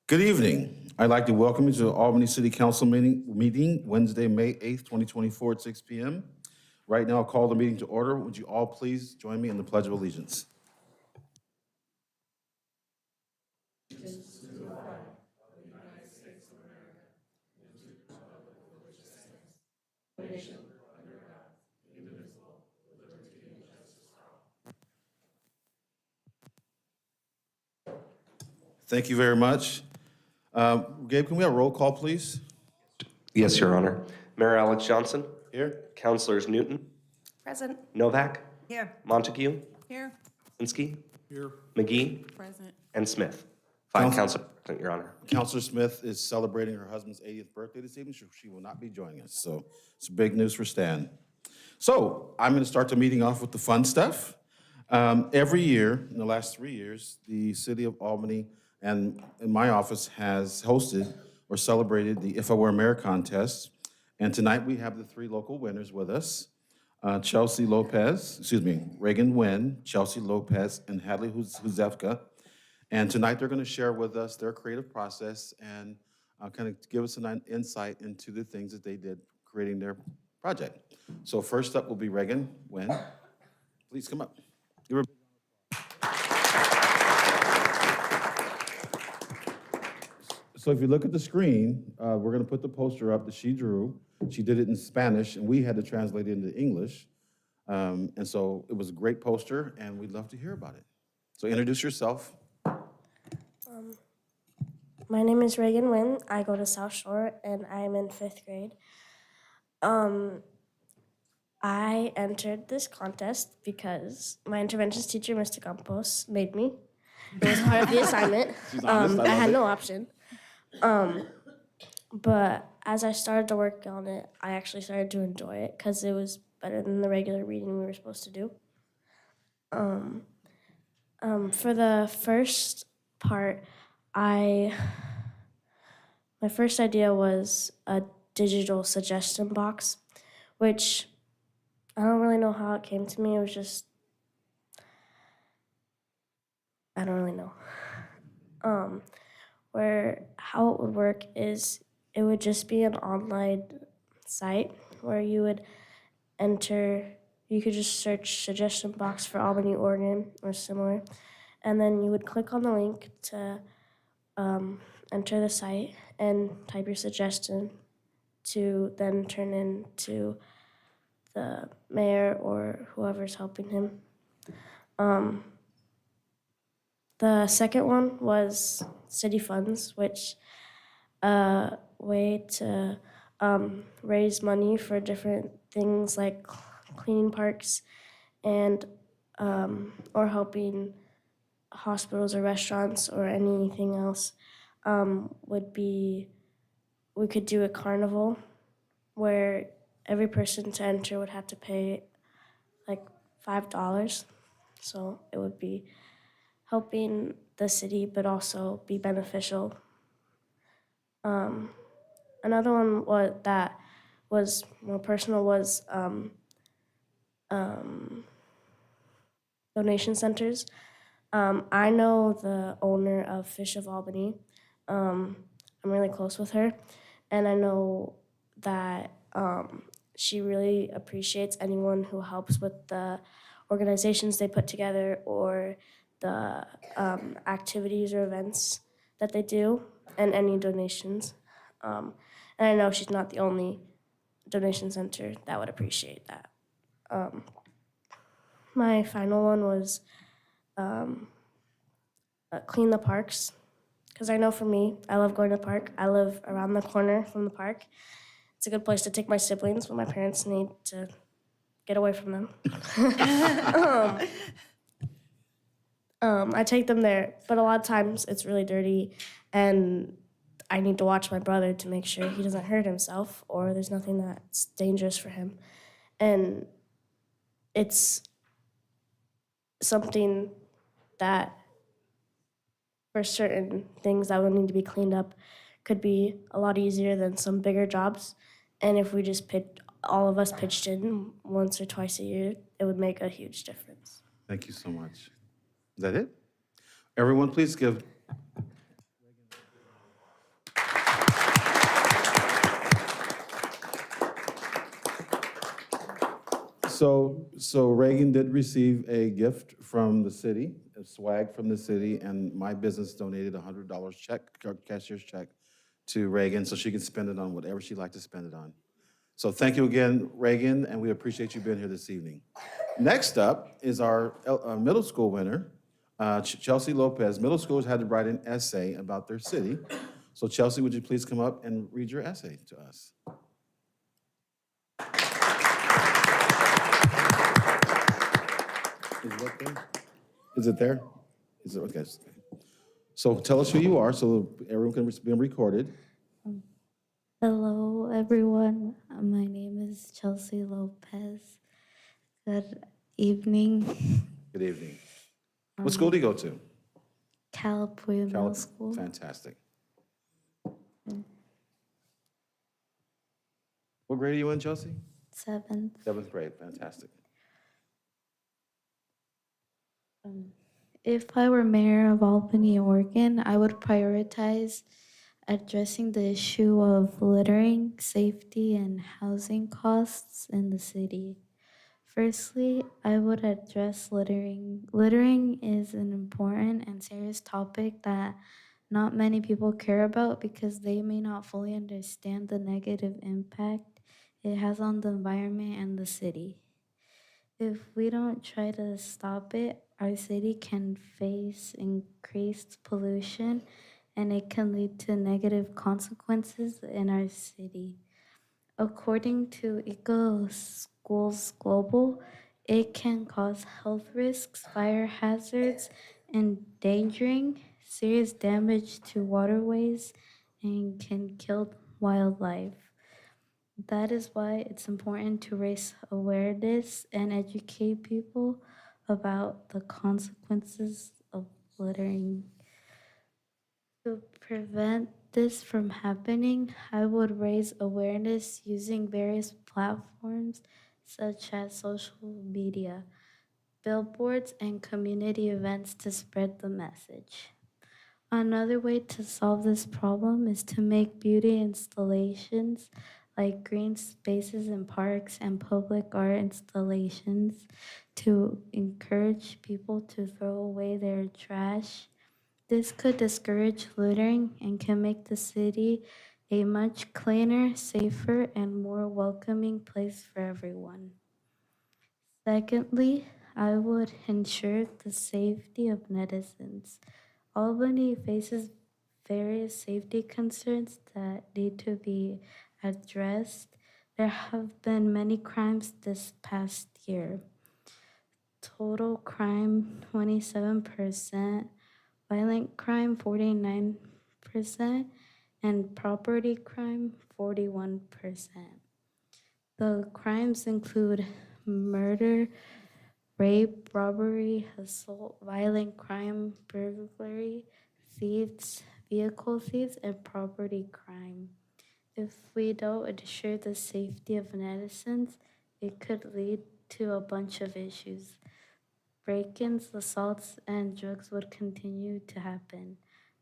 Good evening. I'd like to welcome you to the Albany City Council meeting Wednesday, May 8th, 2024 at 6 p.m. Right now, I'll call the meeting to order. Would you all please join me in the Pledge of Allegiance? Thank you very much. Gabe, can we have a roll call, please? Yes, Your Honor. Mayor Alex Johnson. Here. Councilors Newton. Present. Novak. Here. Montague. Here. Linsky. Here. McGee. Present. And Smith. Five Counsel- council present, Your Honor. Counselor Smith is celebrating her husband's 80th birthday this evening, so she will not be joining us. So it's big news for Stan. So I'm going to start the meeting off with the fun stuff. Every year, in the last 3 years, the city of Albany and in my office has hosted or celebrated the If I Were a Mayor contest. And tonight we have the three local winners with us. Reagan Nguyen, Chelsea Lopez, and Hadley Huzefka. And tonight they're going to share with us their creative process and kind of give us an insight into the things that they did creating their project. So first up will be Reagan Nguyen. Please come up. Give her So if you look at the screen, we're going to put the poster up that she drew. She did it in Spanish, and we had to translate it into English. And so it was a great poster, and we'd love to hear about it. So introduce yourself. My name is Reagan Nguyen. I go to South Shore, and I'm in 5th grade. I entered this contest because my interventions teacher, Mr. Campos, made me. It was part of the assignment. She's honest, I love had it. no option. But as I started to work on it, I actually started to enjoy it because it was better than the regular reading we were supposed to do. For the first part, my first idea was a digital suggestion box, which I don't really know how it came to me. It was just, I don't really know. How it would work is it would just be an online site where you would you could just search suggestion box for Albany, Oregon, or similar, and then you would click on the link to enter the site and type your suggestion to then turn into the mayor or whoever's helping him. The second one was city funds, which a way to raise money for different things like cleaning parks and or helping hospitals or restaurants or anything else. Would be, we could do a carnival where every person to enter would have to pay like $5. So it would be helping the city, but also be beneficial. Another one that was more personal was donation centers. I know the owner of Fish of Albany. I'm really close with her, and I know that she really appreciates anyone who helps with the organizations they put together or the activities or events that they do, and any donations. And I know she's not the only donation center that would appreciate that. My final one was clean the parks, because I know for me, I love going to the park. I live around the corner from the park. It's a good place to take my siblings when my parents need to get away from them. I take them there, but a lot of times it's really dirty, and I need to watch my brother to make sure he doesn't hurt himself or there's nothing that's dangerous for him. And it's something that for certain things that would need to be cleaned up could be a lot easier than some bigger jobs. And if we just all of us pitched in once or twice a year, it would make a huge difference. Thank you so much. Is that it? Everyone, please give So Reagan did receive a gift from the city, a swag from the city, and my business donated $100 check, cashier's check to Reagan, so she can spend it on whatever she'd like to spend it on. So thank you again, Reagan, and we appreciate you being here this evening. Next up is our middle school winner, Chelsea Lopez. Middle schools had to write an essay about their city. So Chelsea, would you please come up and read your essay to us? Is it up there? Is it there? Is it, okay. So tell us who you are so everyone can be recorded. Hello, everyone. My name is Chelsea Lopez. Good evening. Good evening. What school do you go to? Calipuya Middle School. Fantastic. What grade are you in, Chelsea? 7th. 7th grade, fantastic. If I were mayor of Albany, Oregon, I would prioritize addressing the issue of littering, safety, and housing costs in the city. Firstly, I would address littering. Littering is an important and serious topic that not many people care about because they may not fully understand the negative impact it has on the environment and the city. If we don't try to stop it, our city can face increased pollution and it can lead to negative consequences in our city. According to Eco Schools Global, it can cause health risks, fire hazards, endangering serious damage to waterways, and can kill wildlife. That is why it's important to raise awareness and educate people about the consequences of littering. To prevent this from happening, I would raise awareness using various platforms such as social media, billboards, and community events to spread the message. Another way to solve this problem is to make beauty installations like green spaces in parks and public art installations to encourage people to throw away their trash. This could discourage littering and can make the city a much cleaner, safer, and more welcoming place for everyone. Secondly, I would ensure the safety of netizens. Albany faces various safety concerns that need to be addressed. There have been many crimes this past year. Total crime 27%, violent crime 49%, and property crime 41%. The crimes include murder, rape, robbery, assault, violent crime, burglary, thieves, vehicle thieves, and property crime. If we don't ensure the safety of netizens, it could lead to a bunch of issues. Break-ins, assaults, and drugs would continue to happen.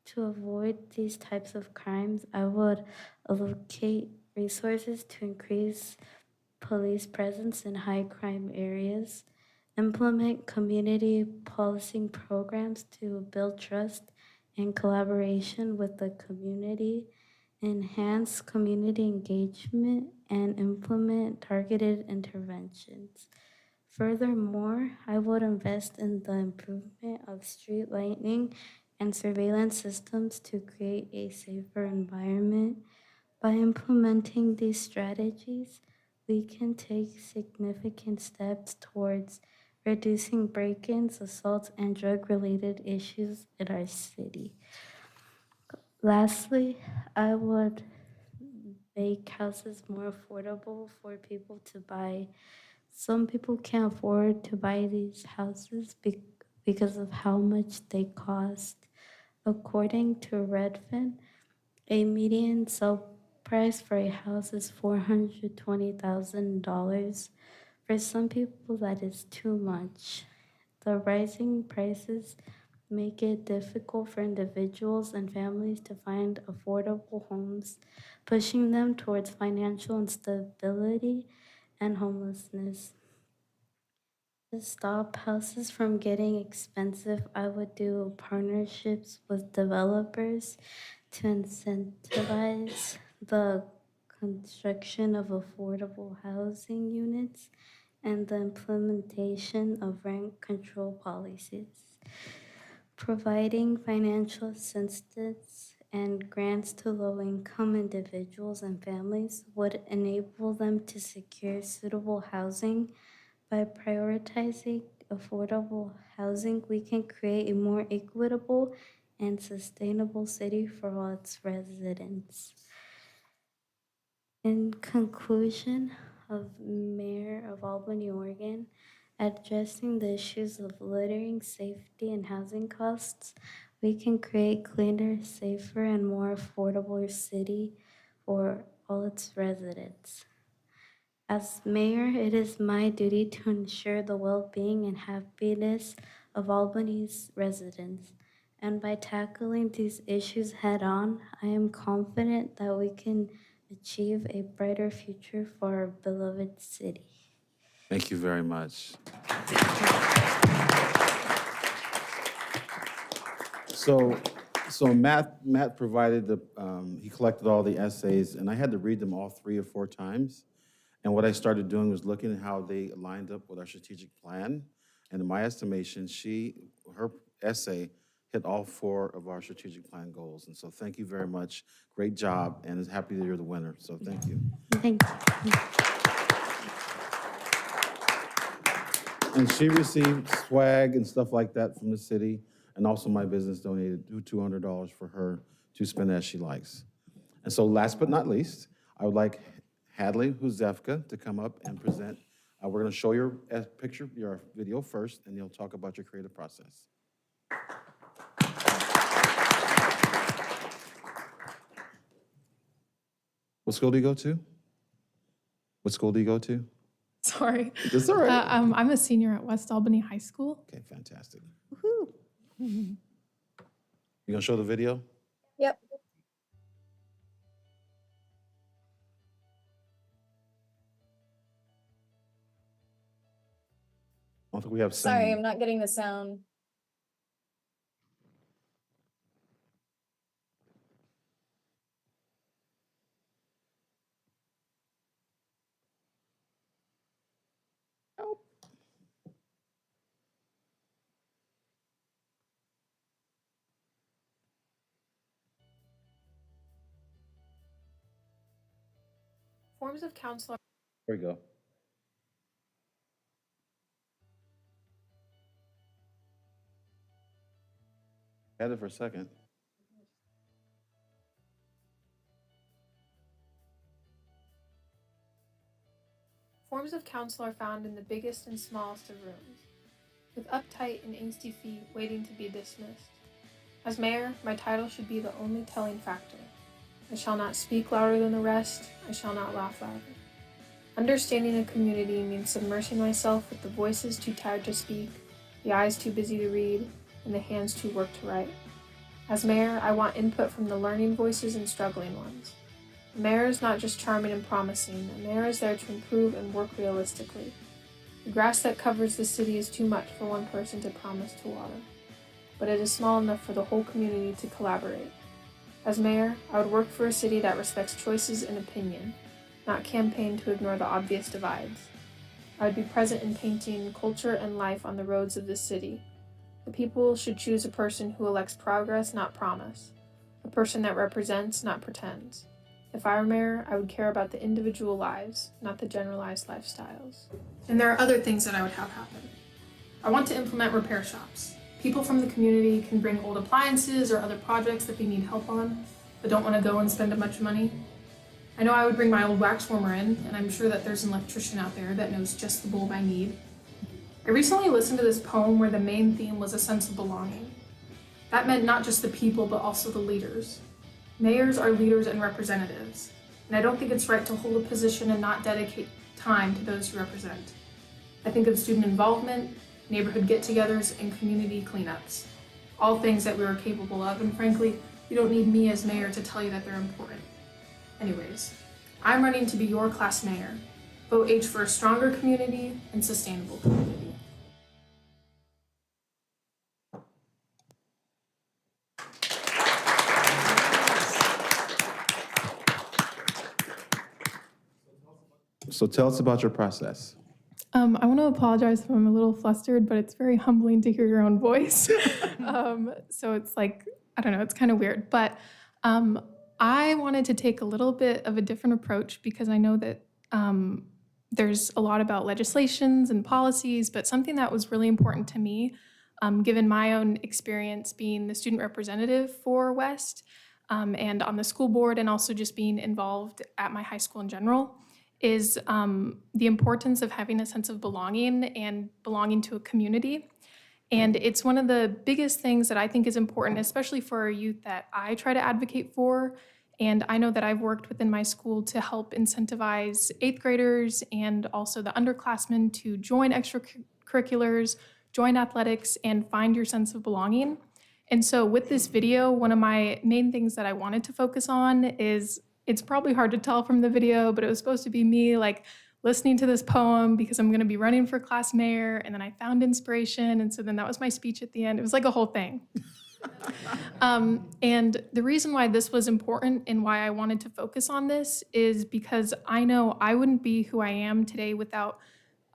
To avoid these types of crimes, I would allocate resources to increase police presence in high crime areas, implement community policing programs to build trust and collaboration with the community, enhance community engagement, and implement targeted interventions. Furthermore, I would invest in the improvement of street lighting and surveillance systems to create a safer environment. By implementing these strategies, we can take significant steps towards reducing break-ins, assaults, and drug-related issues in our city. Lastly, I would make houses more affordable for people to buy. Some people can't afford to buy these houses because of how much they cost. According to Redfin, a median sale price for a house is $420,000. For some people, that is too much. The rising prices make it difficult for individuals and families to find affordable homes, pushing them towards financial instability and homelessness. To stop houses from getting expensive, I would do partnerships with developers to incentivize the construction of affordable housing units and the implementation of rent control policies. Providing financial assistance and grants to low-income individuals and families would enable them to secure suitable housing. By prioritizing affordable housing, we can create a more equitable and sustainable city for all its residents. In conclusion, of Mayor of Albany, Oregon, addressing the issues of littering, safety, and housing costs, we can create cleaner, safer, and more affordable city for all its residents. As mayor, it is my duty to ensure the well-being and happiness of Albany's residents. And by tackling these issues head-on, I am confident that we can achieve a brighter future for our beloved city. Thank you very much. So Matt provided he collected all the essays, and I had to read them all 3 or 4 times. And what I started doing was looking at how they lined up with our strategic plan. And in my estimation, her essay hit all 4 of our strategic plan goals. And so thank you very much. Great job, and is happy that you're the winner. So thank you. Thank you. And she received swag and stuff like that from the city, and also my business donated $200 for her to spend as she likes. And so last but not least, I would like Hadley Huzefka to come up and present. We're going to show your your video first, and you'll talk about your creative process. What school do you go to? What school do you go to? Sorry. It's all right. I'm a senior at West Albany High School. Okay, fantastic. You gonna show the video? Yep. I don't think we have Sorry, singing. I'm not getting the sound. Forms of council. Here we go. Had it for a second. Forms of council are found in the biggest and smallest of rooms, with uptight and angsty feet waiting to be dismissed. As mayor, my title should be the only telling factor. I shall not speak louder than the rest. I shall not laugh louder. Understanding a community means submersing myself with the voices too tired to speak, the eyes too busy to read, and the hands too worked to write. As mayor, I want input from the learning voices and struggling ones. A mayor is not just charming and promising. A mayor is there to improve and work realistically. The grass that covers the city is too much for one person to promise to water, but it is small enough for the whole community to collaborate. As mayor, I would work for a city that respects choices and opinion, not campaign to ignore the obvious divides. I would be present in painting culture and life on the roads of this city. The people should choose a person who elects progress, not promise. A person that represents, not pretends. If I were mayor, I would care about the individual lives, not the generalized lifestyles. And there are other things that I would have happen. I want to implement repair shops. People from the community can bring old appliances or other projects that they need help on, but don't want to go and spend a bunch of money. I know I would bring my old wax warmer in, and I'm sure that there's an electrician out there that knows just the bulb I need. I recently listened to this poem where the main theme was a sense of belonging. That meant not just the people, but also the leaders. Mayors are leaders and representatives, and I don't think it's right to hold a position and not dedicate time to those you represent. I think of student involvement, neighborhood get-togethers, and community cleanups. All things that we are capable of, and frankly, you don't need me as mayor to tell you that they're important. Anyways, I'm running to be your class mayor. Vote H for a stronger community and sustainable community. So tell us about your process. I want to apologize if I'm a little flustered, but it's very humbling to hear your own voice. So it's like, I don't know, it's kind of weird. But I wanted to take a little bit of a different approach because I know that there's a lot about legislations and policies, but something that was really important to me, given my own experience being the student representative for West and on the school board, and also just being involved at my high school in general, is the importance of having a sense of belonging and belonging to a community. And it's one of the biggest things that I think is important, especially for our youth, that I try to advocate for. And I know that I've worked within my school to help incentivize 8th graders and also the underclassmen to join extracurriculars, join athletics, and find your sense of belonging. And so with this video, one of my main things that I wanted to focus on is, it's probably hard to tell from the video, but it was supposed to be me like listening to this poem because I'm gonna be running for class mayor, and then I found inspiration, and so then that was my speech at the end. It was like a whole thing. And the reason why this was important and why I wanted to focus on this is because I know I wouldn't be who I am today without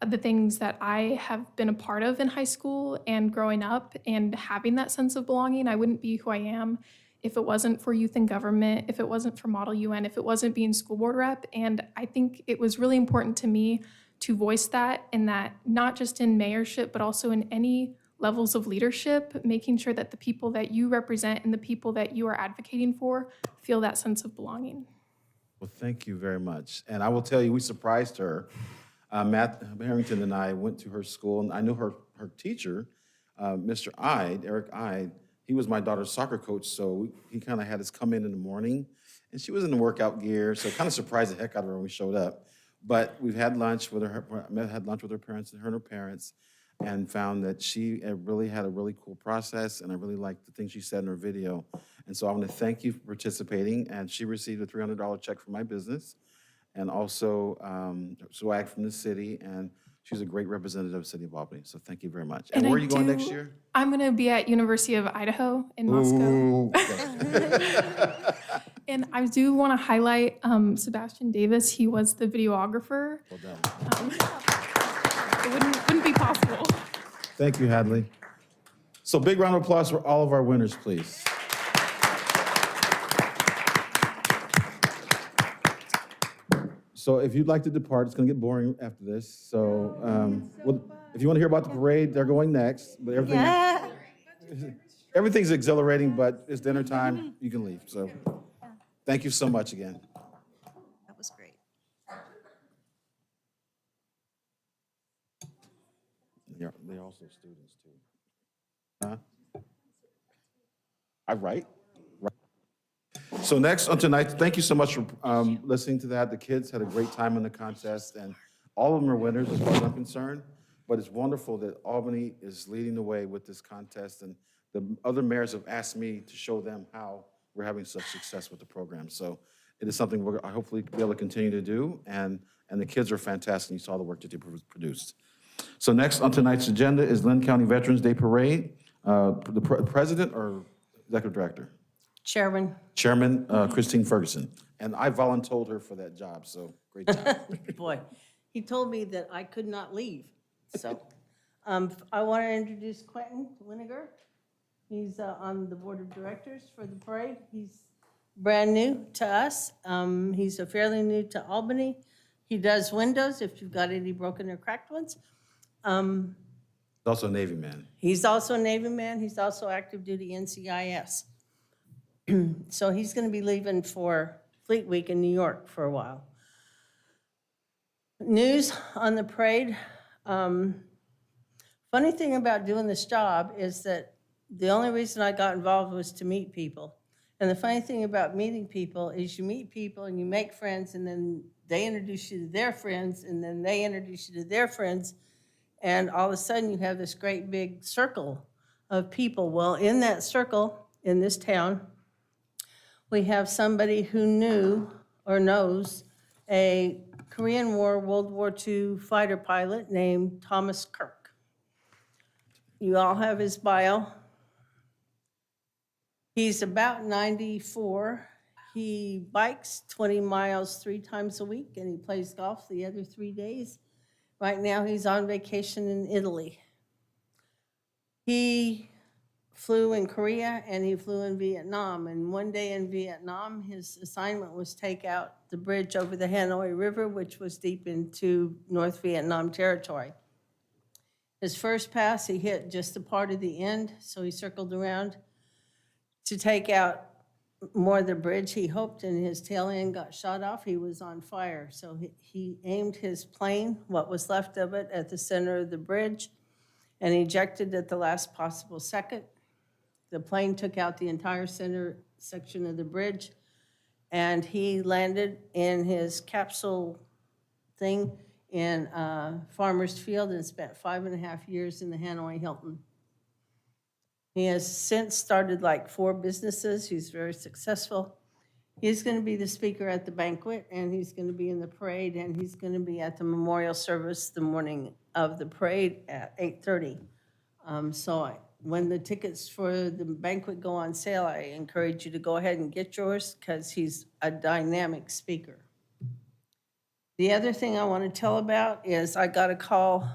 the things that I have been a part of in high school and growing up and having that sense of belonging. I wouldn't be who I am if it wasn't for youth in government, if it wasn't for Model UN, if it wasn't being school board rep. And I think it was really important to me to voice that, and that not just in mayorship, but also in any levels of leadership, making sure that the people that you represent and the people that you are advocating for feel that sense of belonging. Well, thank you very much. And I will tell you, we surprised her. Matt Harrington and I went to her school, and I knew her teacher, Mr. Ide, Eric Ide. He was my daughter's soccer coach, so he kind of had us come in the morning, and she was in the workout gear, so it kind of surprised the heck out of her when we showed up. But we've had lunch with her, had lunch with her parents and her parents, and found that she really had a really cool process, and I really liked the things she said in her video. And so I want to thank you for participating, and she received a $300 check from my business, and also swag from the city, and she's a great representative of the city of Albany, so thank you very much. And where are you going next year? I'm gonna be at University of Idaho in Moscow. Ooh, okay. And I do wanna highlight Sebastian Davis. He was the videographer. Well done. It wouldn't be possible. Thank you, Hadley. So big round of applause for all of our winners, please. So if you'd like to depart, it's going to get boring after this. So if you want to hear about the parade, they're going next. But everything's exhilarating, but it's dinner time. You can leave. So thank you so much again. That was great. They're also students, too. Huh? I right? So next on tonight, thank you so much for listening to that. The kids had a great time in the contest, and all of them are winners as far as I'm concerned. But it's wonderful that Albany is leading the way with this contest, and the other mayors have asked me to show them how we're having such success with the program. So it is something we're hopefully be able to continue to do, and the kids are fantastic. You saw the work that they produced. So next on tonight's agenda is Lynn County Veterans Day Parade. The president or executive director? Chairman. Chairman Christine Ferguson. And I voluntold her for that job, so great job. Boy, he told me that I could not leave. So I want to introduce Quentin Winiger. He's on the board of directors for the parade. He's brand new to us. He's fairly new to Albany. He does windows if you've got any broken or cracked ones. He's also a Navy man. He's also a Navy man. He's also active duty NCIS. So he's going to be leaving for Fleet Week in New York for a while. News on the parade. Funny thing about doing this job is that the only reason I got involved was to meet people. And the funny thing about meeting people is you meet people and you make friends, and then they introduce you to their friends, and then they introduce you to their friends, and all of a sudden you have this great big circle of people. Well, in that circle, in this town, we have somebody who knew or knows a Korean War, World War II fighter pilot named Thomas Kirk. You all have his bio. He's about 94. He bikes 20 miles 3 times a week, and he plays golf the other 3 days. Right now, he's on vacation in Italy. He flew in Korea and he flew in Vietnam. And one day in Vietnam, his assignment was take out the bridge over the Hanoi River, which was deep into North Vietnam territory. His first pass, he hit just a part of the end, so he circled around to take out more of the bridge. He hoped, and his tail end got shot off. He was on fire, so he aimed his plane, what was left of it, at the center of the bridge and ejected at the last possible second. The plane took out the entire center section of the bridge, and he landed in his capsule thing in Farmer's Field and spent 5.5 years in the Hanoi Hilton. He has since started like 4 businesses. He's very successful. He's going to be the speaker at the banquet, and he's going to be in the parade, and he's going to be at the memorial service the morning of the parade at 8:30. When the tickets for the banquet go on sale, I encourage you to go ahead and get yours because he's a dynamic speaker. The other thing I want to tell about is I got a call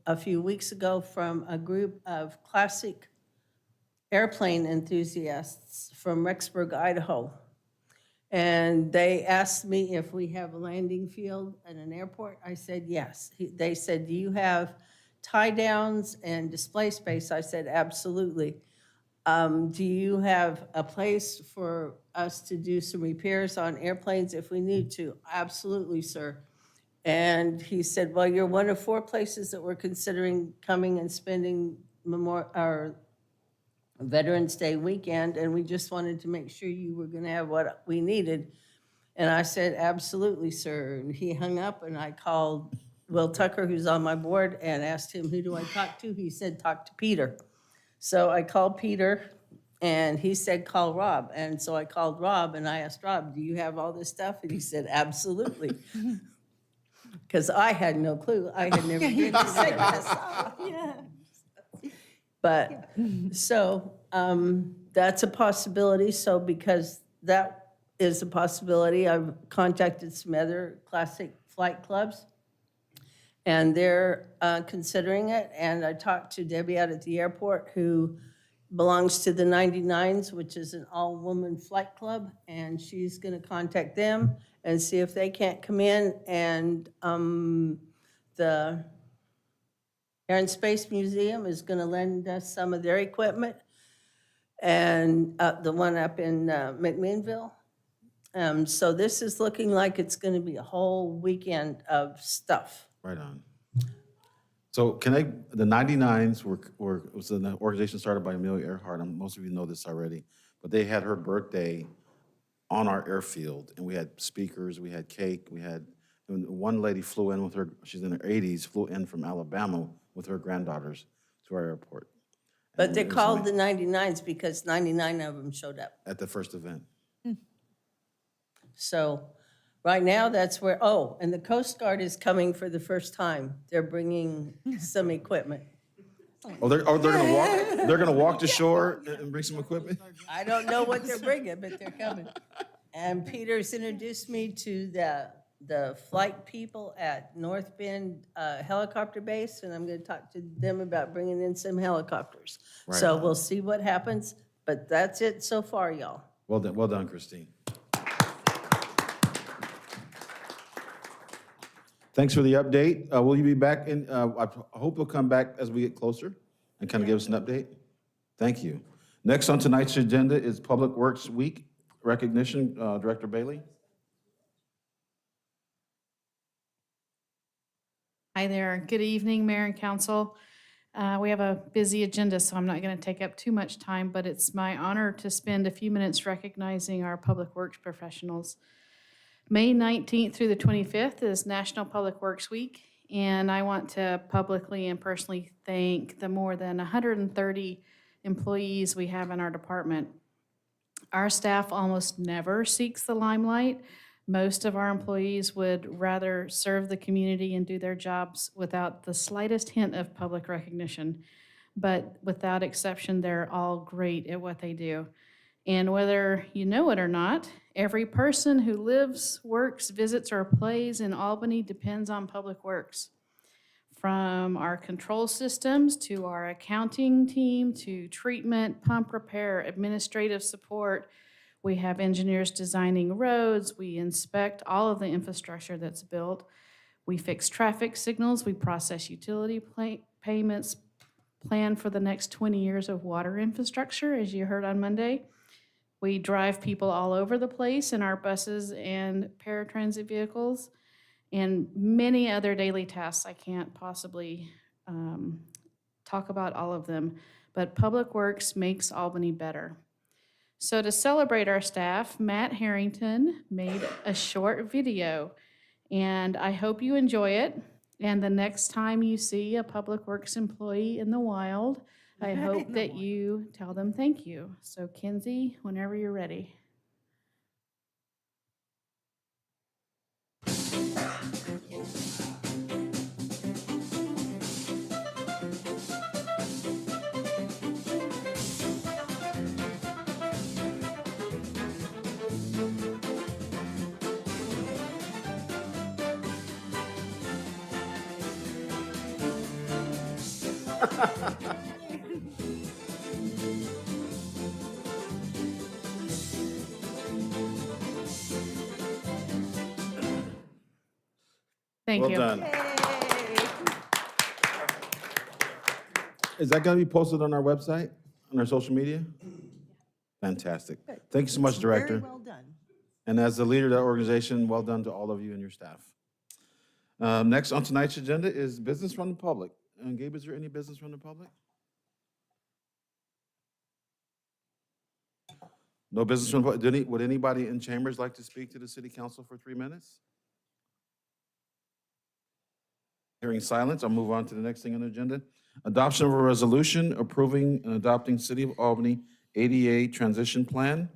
a few weeks ago from a group of classic airplane enthusiasts from Rexburg, Idaho. And they asked me if we have a landing field at an airport. I said, yes. They said, do you have tie downs and display space? I said, absolutely. Do you have a place for us to do some repairs on airplanes if we need to? Absolutely, sir. And he said, well, you're one of 4 places that we're considering coming and spending our Veterans Day weekend, and we just wanted to make sure you were going to have what we needed. And I said, absolutely, sir. And he hung up, and I called Will Tucker, who's on my board, and asked him, who do I talk to? He said, talk to Peter. So I called Peter, and he said, call Rob. And so I called Rob, and I asked Rob, do you have all this stuff? And he said, absolutely. Because I had no clue. I had never been to say that. Yeah. But, so that's a possibility. So because that is a possibility, I've contacted some other classic flight clubs, and they're considering it. And I talked to Debbie out at the airport, who belongs to the 99s, which is an all-woman flight club, and she's going to contact them and see if they can't come in. And the Air and Space Museum is going to lend us some of their equipment, and the one up in McMinnville. So this is looking like it's going to be a whole weekend of stuff. Right on. So the 99s was an organization started by Amelia Earhart. Most of you know this already, but they had her birthday on our airfield, and we had speakers, we had cake, one lady flew in with her, she's in her 80s, flew in from Alabama with her granddaughters to our airport. But they're called the 99s because 99 of them showed up. At the first event. So right now, that's where, and the Coast Guard is coming for the first time. They're bringing some equipment. They're gonna walk to shore and bring some equipment? I don't know what they're bringing, but they're coming. And Peter's introduced me to the flight people at North Bend Helicopter Base, and I'm going to talk to them about bringing in some helicopters. Right So on. we'll see what happens, but that's it so far, y'all. Well done, Christine. Thanks for the update. Will you be back in, I hope you'll come back as we get closer and kind of give us an update. Thank you. Next on tonight's agenda is Public Works Week recognition. Director Bailey. Hi there. Good evening, Mayor and Council. We have a busy agenda, so I'm not going to take up too much time, but it's my honor to spend a few minutes recognizing our public works professionals. May 19th through the 25th is National Public Works Week, and I want to publicly and personally thank the more than 130 employees we have in our department. Our staff almost never seeks the limelight. Most of our employees would rather serve the community and do their jobs without the slightest hint of public recognition. But without exception, they're all great at what they do. And whether you know it or not, every person who lives, works, visits, or plays in Albany depends on Public Works. From our control systems to our accounting team to treatment, pump repair, administrative support. We have engineers designing roads. We inspect all of the infrastructure that's built. We fix traffic signals. We process utility payments, plan for the next 20 years of water infrastructure, as you heard on Monday. We drive people all over the place in our buses and paratransit vehicles, and many other daily tasks. I can't possibly talk about all of them, but Public Works makes Albany better. So to celebrate our staff, Matt Harrington made a short video, and I hope you enjoy it. And the next time you see a Public Works employee in the wild, I hope that you tell them thank you. So Kinsey, whenever you're ready. Thank Well you. done. Is that going to be posted on our website, on our social media? Fantastic. Thank you so much, Director. Very well done. And as the leader of that organization, well done to all of you and your staff. Next on tonight's agenda is business from the public. And Gabe, is there any business from the public? No business from the public. Would anybody in chambers like to speak to the city council for 3 minutes? Hearing silence, I'll move on to the next thing on the agenda. Adoption of a resolution approving and adopting City of Albany ADA transition plan.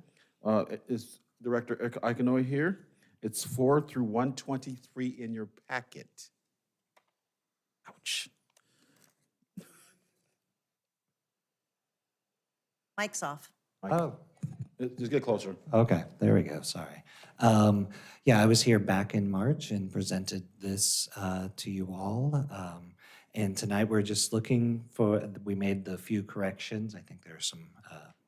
Is Director Iconoi here? It's 4 through 123 in your packet. Ouch. Mic's off. Oh, Just get closer. okay, there we go, sorry. Yeah, I was here back in March and presented this to you all. And tonight we're just looking for, we made the few corrections. I think there are some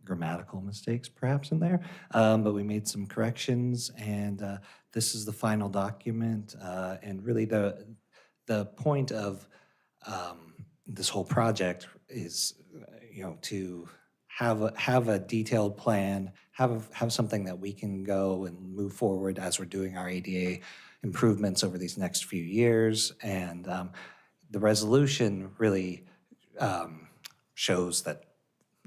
grammatical mistakes perhaps in there, but we made some corrections, and this is the final document. And really the point of this whole project is, to have a detailed plan, have something that we can go and move forward as we're doing our ADA improvements over these next few years. And the resolution really shows that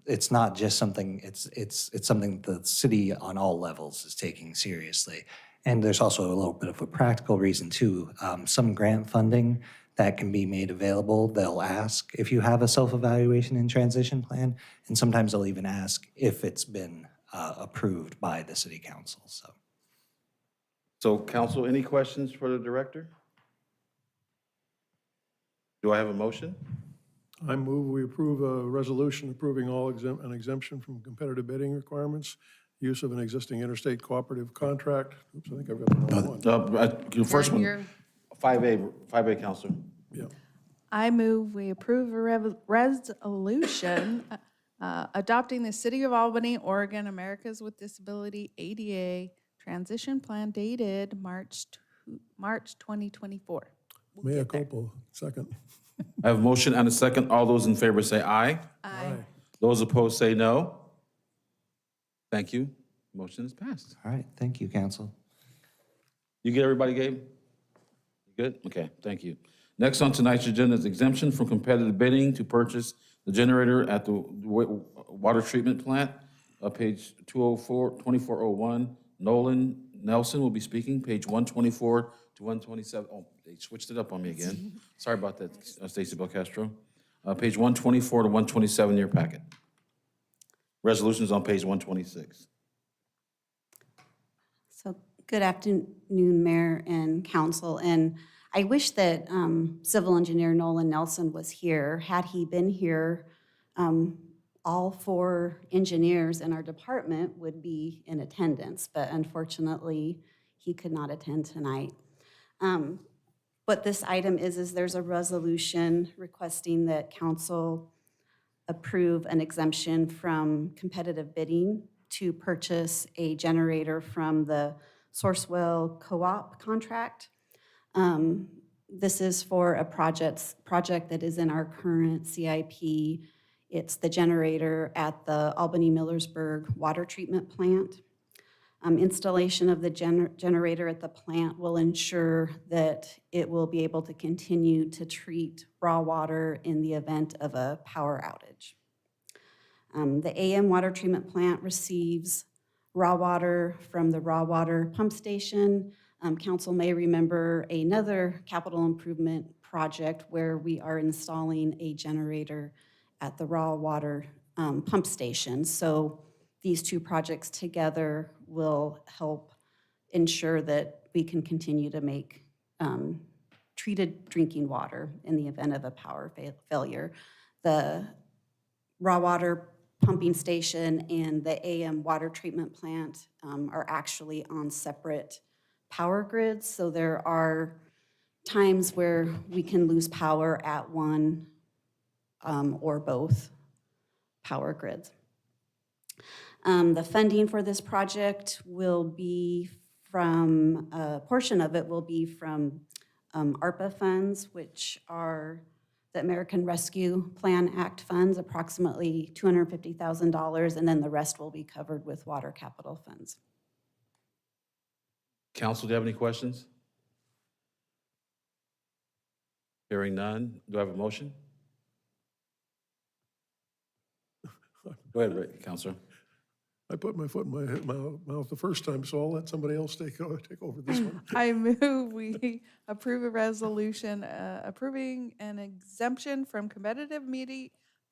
it's not just something, it's something the city on all levels is taking seriously. And there's also a little bit of a practical reason too. Some grant funding that can be made available, they'll ask if you have a self-evaluation and transition plan, and sometimes they'll even ask if it's been approved by the city council, so. So council, any questions for the director? Do I have a motion? I move we approve a resolution approving all an exemption from competitive bidding requirements, use of an existing interstate cooperative contract. Oops, I think I've got the wrong one. The first one, 5A, Counselor. Yeah. I move we approve a resolution adopting the City of Albany, Oregon, Americas with Disability ADA transition plan dated March 2024. Mea culpa, second. I have a motion and a second. All those in favor say aye. Aye. Those opposed say no. Thank you. Motion is passed. All right, thank you, council. You get everybody, Gabe? You good? Okay, thank you. Next on tonight's agenda is exemption from competitive bidding to purchase the generator at the water treatment plant. Page 2401, Nolan Nelson will be speaking, page 124 to 127. Oh, they switched it up on me again. Sorry about that, Stacy Belcastro. Page 124 to 127 in your packet. Resolutions on page 126. So good afternoon, Mayor and Council. And I wish that Civil Engineer Nolan Nelson was here. Had he been here, all 4 engineers in our department would be in attendance, but unfortunately, he could not attend tonight. What this item is there's a resolution requesting that council approve an exemption from competitive bidding to purchase a generator from the Sourcewell Co-op contract. This is for a project that is in our current CIP. It's the generator at the Albany-Millersburg water treatment plant. Installation of the generator at the plant will ensure that it will be able to continue to treat raw water in the event of a power outage. The AM water treatment plant receives raw water from the raw water pump station. Council may remember another capital improvement project where we are installing a generator at the raw water pump station. So these 2 projects together will help ensure that we can continue to make treated drinking water in the event of a power failure. The raw water pumping station and the AM water treatment plant are actually on separate power grids, so there are times where we can lose power at one or both power grids. The funding for this project will be from, a portion of it will be from ARPA funds, which are the American Rescue Plan Act funds, approximately $250,000, and then the rest will be covered with water capital funds. Council, do you have any questions? Hearing none, do I have a motion? Go ahead, Rick, Counselor. I put my foot in my mouth the first time, so I'll let somebody else take over this one. I move we approve a resolution approving an exemption from competitive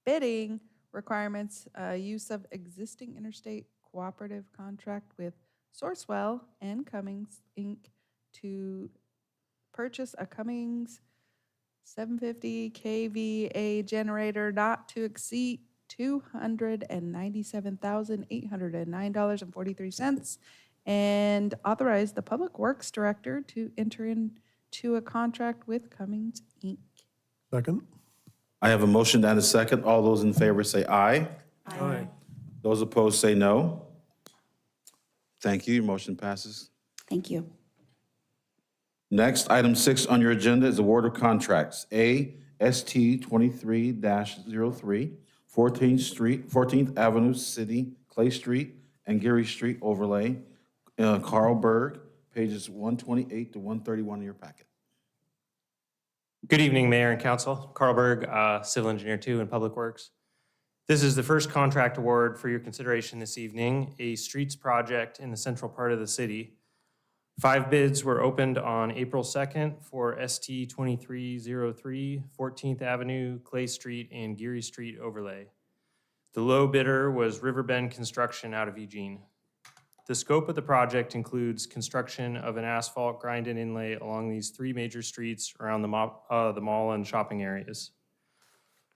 bidding requirements, use of existing interstate cooperative contract with Sourcewell and Cummings, Inc. to purchase a Cummings 750 kVA generator not to exceed $297,809.43 and authorize the Public Works Director to enter into a contract with Cummings, Inc. Second? I have a motion and a second. All those in favor say aye. Aye. Those opposed say no. Thank you. Your motion passes. Thank you. Next, item 6 on your agenda is award of contracts. AST 23-03, 14th Avenue City, Clay Street, and Geary Street overlay. Carl Berg, pages 128 to 131 in your packet. Good evening, Mayor and Council. Carl Berg, Civil Engineer 2 in Public Works. This is the first contract award for your consideration this evening, a streets project in the central part of the city. 5 bids were opened on April 2nd for ST 2303, 14th Avenue, Clay Street, and Geary Street overlay. The low bidder was Riverbend Construction out of Eugene. The scope of the project includes construction of an asphalt grind and inlay along these 3 major streets around the mall and shopping areas.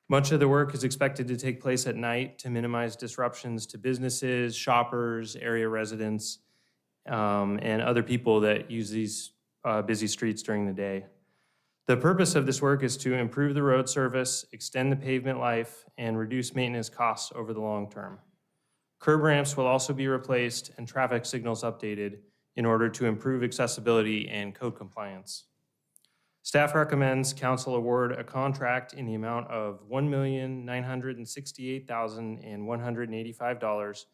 Much of the work is expected to take place at night to minimize disruptions to businesses, shoppers, area residents, and other people that use these busy streets during the day. The purpose of this work is to improve the road service, extend the pavement life, and reduce maintenance costs over the long term. Curb ramps will also be replaced and traffic signals updated in order to improve accessibility and code compliance. Staff recommends council award a contract in the amount of $1,968,185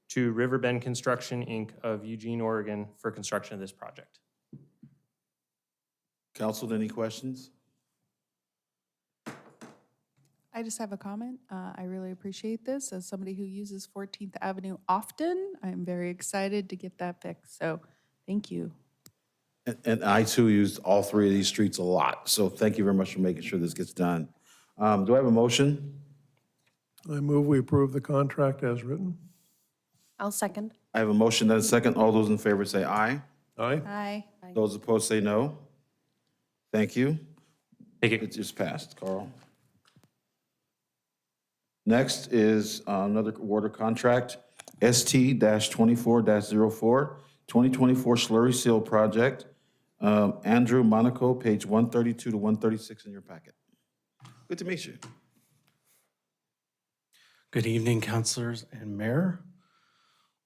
to Riverbend Construction, Inc. of Eugene, Oregon for construction of this project. Council, any questions? I just have a comment. I really appreciate this. As somebody who uses 14th Avenue often, I'm very excited to get that fixed. So thank you. And I too used all 3 of these streets a lot, so thank you very much for making sure this gets done. Do I have a motion? I move we approve the contract as written. I'll second. I have a motion and a second. All those in favor say aye. Aye. Aye. Those opposed say no. Thank you. Thank you. It just passed, Carl. Next is another water contract, ST-24-04, 2024 slurry seal project. Andrew Monaco, page 132 to 136 in your packet. Good to meet you. Good evening, councilors and mayor.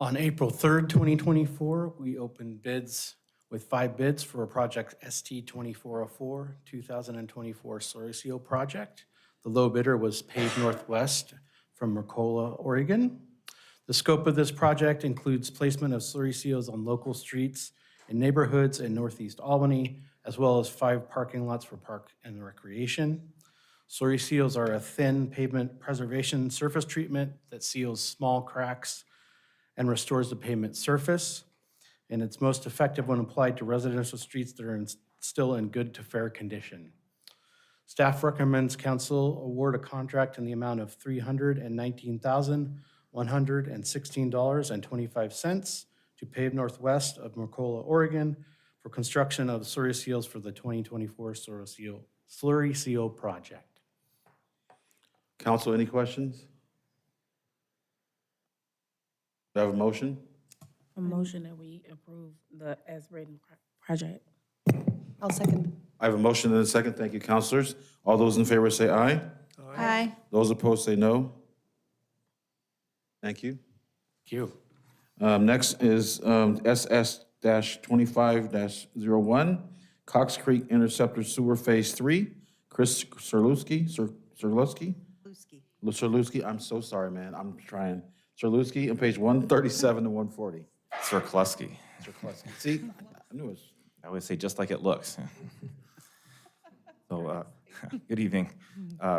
On April 3rd, 2024, we opened bids with 5 bids for a project ST-2404, 2024 slurry seal project. The low bidder was Pave Northwest from Mercola, Oregon. The scope of this project includes placement of slurry seals on local streets in neighborhoods in Northeast Albany, as well as 5 parking lots for park and recreation. Slurry seals are a thin pavement preservation surface treatment that seals small cracks and restores the pavement surface. And it's most effective when applied to residential streets that are still in good to fair condition. Staff recommends council award a contract in the amount of $319,116.25 to Pave Northwest of Mercola, Oregon for construction of slurry seals for the 2024 slurry seal project. Council, any questions? Do I have a motion? A motion that we approve the as written project. I'll second. I have a motion and a second. Thank you, councilors. All those in favor say aye. Aye. Those opposed say no. Thank you. Thank you. Next is SS-25-01, Cox Creek Interceptor Sewer Phase 3. Chris Serluski, I'm so sorry, man. I'm trying. Serluski on page 137 to 140. Serkluski. See, I knew it was. I always say just like it looks. So, good evening.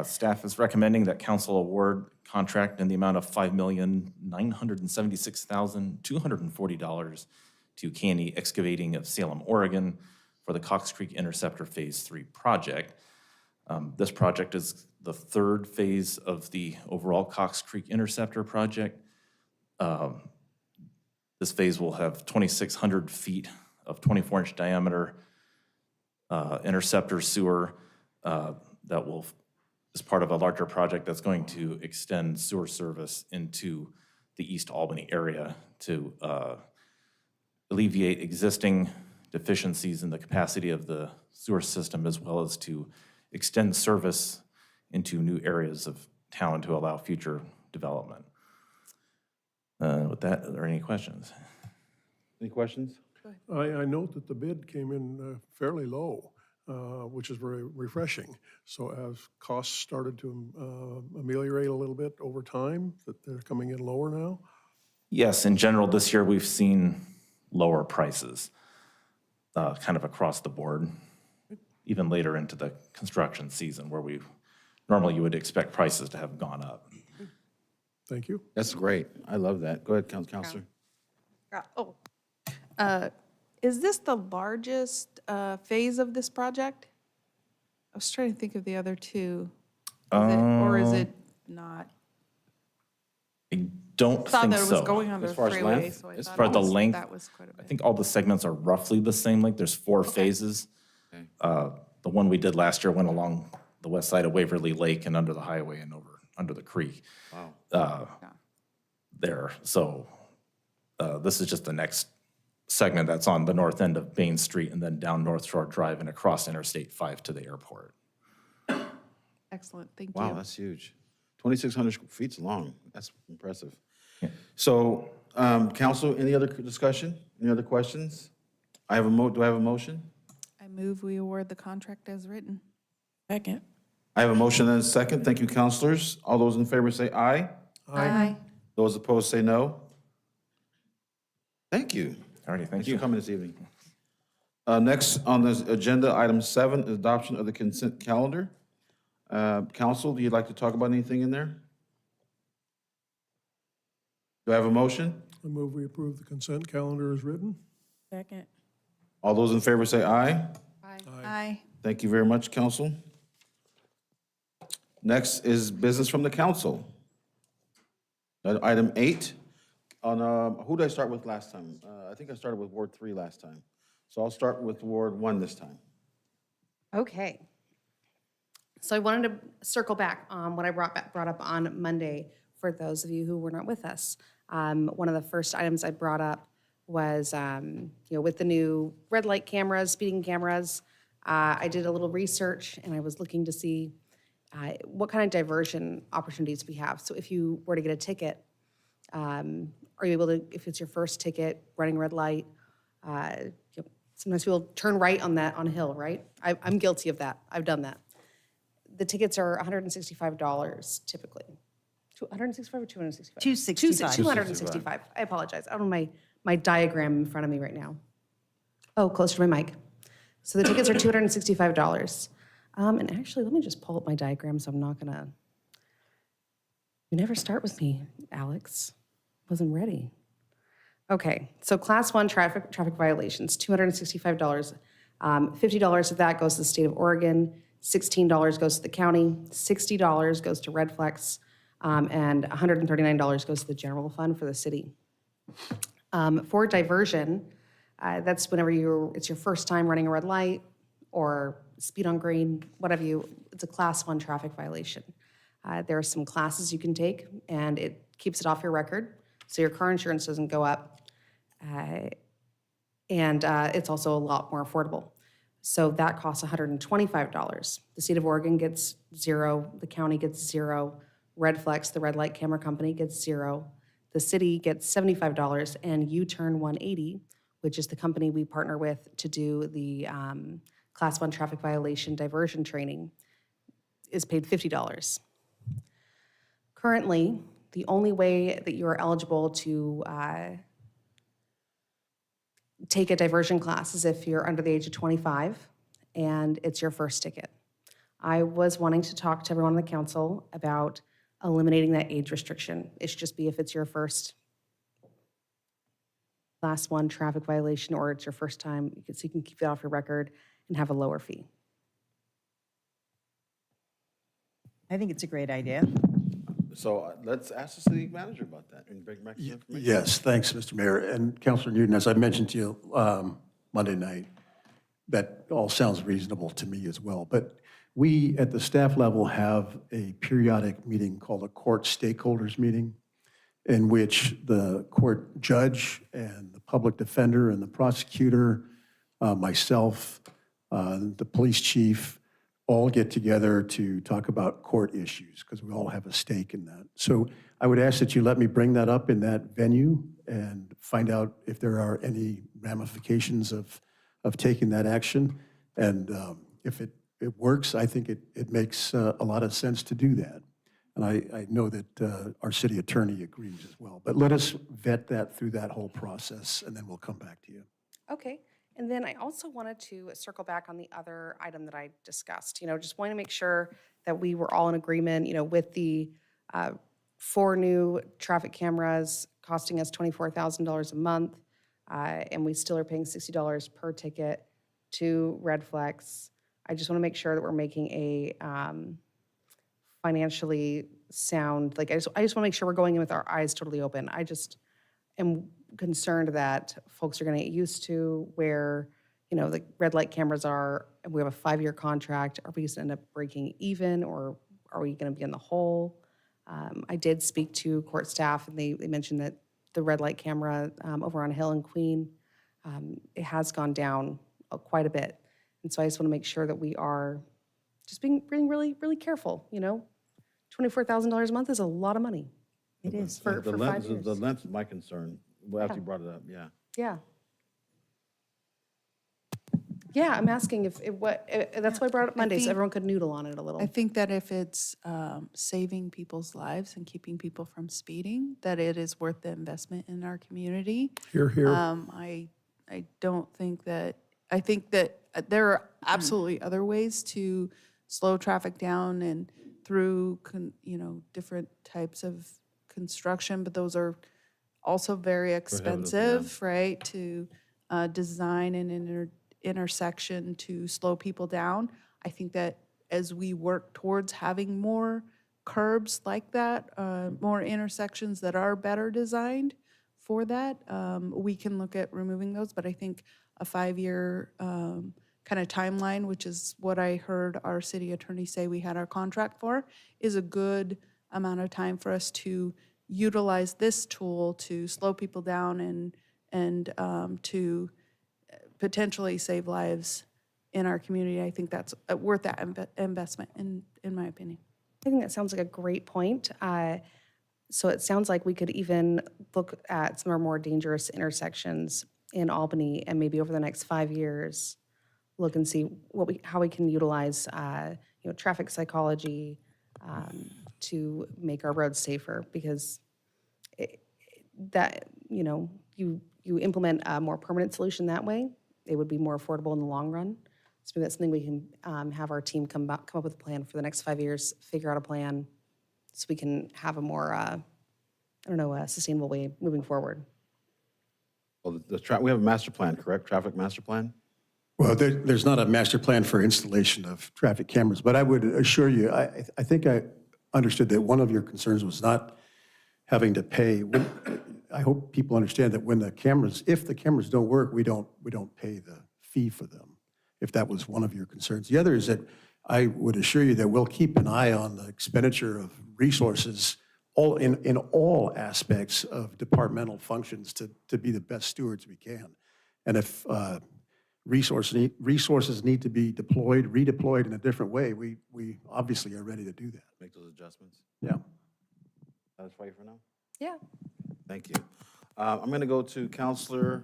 Staff is recommending that council award contract in the amount of $5,976,240 to Canny Excavating of Salem, Oregon for the Cox Creek Interceptor Phase 3 project. This project is the 3rd phase of the overall Cox Creek Interceptor project. This phase will have 2,600 feet of 24-inch diameter interceptor sewer that will, as part of a larger project that's going to extend sewer service into the East Albany area to alleviate existing deficiencies in the capacity of the sewer system, as well as to extend service into new areas of town to allow future development. With that, are there any questions? Any questions? I note that the bid came in fairly low, which is very refreshing. So as costs started to ameliorate a little bit over time, that they're coming in lower now? Yes, in general, this year we've seen lower prices, kind of across the board, even later into the construction season where normally you would expect prices to have gone up. Thank you. That's great. I love that. Go ahead, Counselor. Is this the largest phase of this project? I was trying to think of the other two. Or is it not? I don't I thought think that it so. was going on the As far as freeway, length? so I As thought far it as the was- length, that was quite a I bit. think all the segments are roughly the same. Like there's 4 phases. Okay. The one we did last year went along the west side of Waverly Lake and under the highway and over under the creek. Wow. There. So this is just the next segment that's on the north end of Bain Street and then down North Shore Drive and across Interstate 5 to the airport. Excellent, thank Wow, you. that's huge. 2,600 feet's long. That's impressive. Yeah. So, council, any other discussion? Any other questions? Do I have a motion? I move we award the contract as written. Second. I have a motion and a second. Thank you, councilors. All those in favor say aye. Aye. Those opposed say no. Thank you. All righty, thank Thanks you. for coming this evening. Next on the agenda, item 7, is adoption of the consent calendar. Council, do you like to talk about anything in there? Do I have a motion? I move we approve the consent calendar as written. Second. All those in favor say aye. Aye. Thank you very much, council. Next is business from the council. Item 8, on, who did I start with last time? I think I started with Ward 3 last time. So I'll start with Ward 1 this time. Okay. So I wanted to circle back on what I brought up on Monday for those of you who were not with us. One of the first items I brought up was, with the new red light cameras, speeding cameras, I did a little research and I was looking to see what kind of diversion opportunities we have. So if you were to get a ticket, are you able to, if it's your first ticket, running red light, sometimes people turn right on a hill, right? I'm guilty of that. I've done that. The tickets are $165 typically. 165 or 265? 265. 265. I apologize. I don't have my diagram in front of me right now. Oh, closer to my mic. So the tickets are $265. And actually, let me just pull up my diagram so I'm not gonna. You never start with me, Alex. Wasn't ready. Okay, so class 1 traffic violations, $265. $50 of that goes to the state of Oregon, $16 goes to the county, $60 goes to Red Flex, and $139 goes to the general fund for the city. For diversion, that's whenever it's your first time running a red light or speed on green, whatever it's a class 1 traffic violation. There are some classes you can take and it keeps it off your record, so your car insurance doesn't go up. And it's also a lot more affordable. So that costs $125. The state of Oregon gets $0, the county gets $0, Red Flex, the red light camera company, gets $0, the city gets $75, and U-Turn 180, which is the company we partner with to do the Class 1 traffic violation diversion training, is paid $50. Currently, the only way that you are eligible to take a diversion class is if you're under the age of 25 and it's your first ticket. I was wanting to talk to everyone on the council about eliminating that age restriction. It should just be if it's your first class 1 traffic violation or it's your first time, so you can keep it off your record and have a lower fee. I think it's a great idea. So let's ask the city manager about that and bring back some information. Yes, thanks, Mr. Mayor. And Councilor Newton, as I mentioned to you Monday night, that all sounds reasonable to me as well. But we, at the staff level, have a periodic meeting called a court stakeholders meeting, in which the court judge and the public defender and the prosecutor, myself, the police chief, all get together to talk about court issues, because we all have a stake in that. So I would ask that you let me bring that up in that venue and find out if there are any ramifications of taking that action. And if it works, I think it makes a lot of sense to do that. And I know that our city attorney agrees as well. But let us vet that through that whole process, and then we'll come back to you. Okay. And then I also wanted to circle back on the other item that I discussed, just wanting to make sure that we were all in agreement, with the 4 new traffic cameras costing us $24,000 a month, and we still are paying $60 per ticket to Red Flex. I just want to make sure that we're making a financially sound, I just want to make sure we're going in with our eyes totally open. I just am concerned that folks are going to get used to where, the red light cameras are, and we have a 5-year contract. Are we just end up breaking even, or are we going to be in the hole? I did speak to court staff, and they mentioned that the red light camera over on Hill and Queen, it has gone down quite a bit. And so I just want to make sure that we are just being really, really careful, $24,000 a month is a lot of money. It is. For 5 years. The length is my concern, after you brought it up, yeah. Yeah. Yeah, I'm asking if that's why I brought it up Monday, so everyone could noodle on it a little. I think that if it's saving people's lives and keeping people from speeding, that it is worth the investment in our community. Here, here. I don't think that, I think that there are absolutely other ways to slow traffic down and through, different types of construction, but those are also very expensive, right? To design an intersection to slow people down. I think that as we work towards having more curbs like that, more intersections that are better designed for that, we can look at removing those. But I think a 5-year kind of timeline, which is what I heard our city attorney say we had our contract for, is a good amount of time for us to utilize this tool to slow people down and to potentially save lives in our community. I think that's worth that investment, in my opinion. I think that sounds like a great point. So it sounds like we could even look at some of our more dangerous intersections in Albany, and maybe over the next 5 years, look and see how we can utilize traffic psychology to make our roads safer. Because you implement a more permanent solution that way, it would be more affordable in the long run. So maybe that's something we can have our team come up with a plan for the next 5 years, figure out a plan so we can have a more, sustainable way moving forward. Well, we have a master plan, correct? Traffic master plan? Well, there's not a master plan for installation of traffic cameras, but I would assure you, I think I understood that one of your concerns was not having to pay. I hope people understand that if the cameras don't work, we don't pay the fee for them, if that was one of your concerns. The other is that I would assure you that we'll keep an eye on the expenditure of resources in all aspects of departmental functions to be the best stewards we can. And if resources need to be redeployed in a different way, we obviously are ready to do that. Make those adjustments? Yeah. Satisfy you for now? Yeah. Thank you. I'm going to go to Counselor